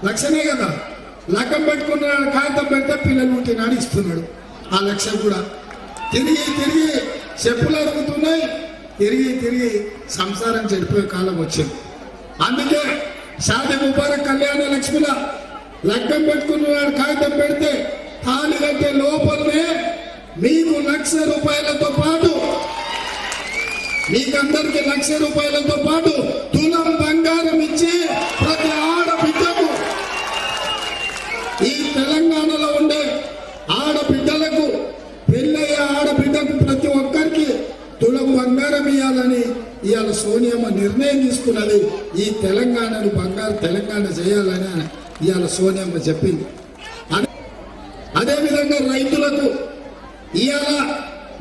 లక్షనే కదా. లగ్గం పెట్టుకున్న కాగితం పెడితే పిల్లలు ఉంటున్నాడు ఇస్తున్నాడు. ఆ లక్ష కూడా తిరిగి తిరిగి చెప్పులు అరుగుతున్నాయి. తిరిగి తిరిగి సంసారం చెడిపోయే కాలం వచ్చింది. అందుకే షాదీ ముబారక్ కళ్యాణ లక్ష్మిల లగ్గం పెట్టుకున్నాడు కాగితం పెడితే తాళి కట్టే లోపలనే మీకు ₹1,00,000 పాటు మీకందరికి ₹1,00,000 పాటు తులం బంగారం ఇచ్చి ప్రతి ఆడబిడ్డకు ఈ తెలంగాణలో ఉండే ఆడబిడ్డలకు పెళ్ళయ్యే ఆడబిడ్డకు ప్రతి ఒక్కరికి తులం బంగారం ఇవ్వాలని ఇవాళ సోనియమ్మ నిర్ణయం తీసుకున్నది. ఈ తెలంగాణను బంగారు తెలంగాణ చేయాలని ఇవాళ సోనియమ్మ చెప్పింది. అదేవిధంగా రైతులకు ఇవాళ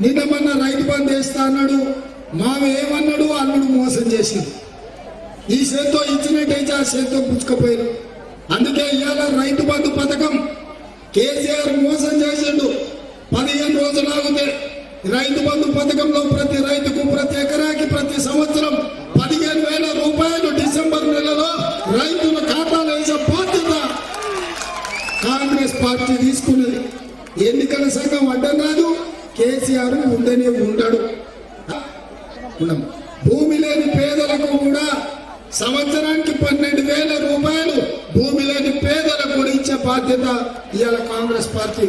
నిన్న మొన్న రైతు బంధు వేస్తా అన్నాడు. ఏమన్నాడు అల్లుడు మోసం చేసింది. ఈ చేతితో ఇచ్చినట్టయితే ఆ చేతితో పుచ్చుకపోయారు. అందుకే ఇవాళ రైతు బంధు పథకం కేసీఆర్ మోసం చేసిండు. 15 రోజులు ఆగితే రైతు బంధు పథకంలో ప్రతి రైతుకు ప్రతి ఎకరాకి ప్రతి సంవత్సరం ₹15,000 డిసెంబర్ నెలలో రైతుల ఖాతాలో వేసే బాధ్యత కాంగ్రెస్ పార్టీ తీసుకున్నది. ఎన్నికల సంఘం అడ్డం రాదు. కేసీఆర్ ఉండనే ఉండడు. భూమి లేని పేదలకు కూడా సంవత్సరానికి ₹12,000 భూమి లేని పేదలకు కూడా ఇచ్చే బాధ్యత ఇవాళ కాంగ్రెస్ పార్టీ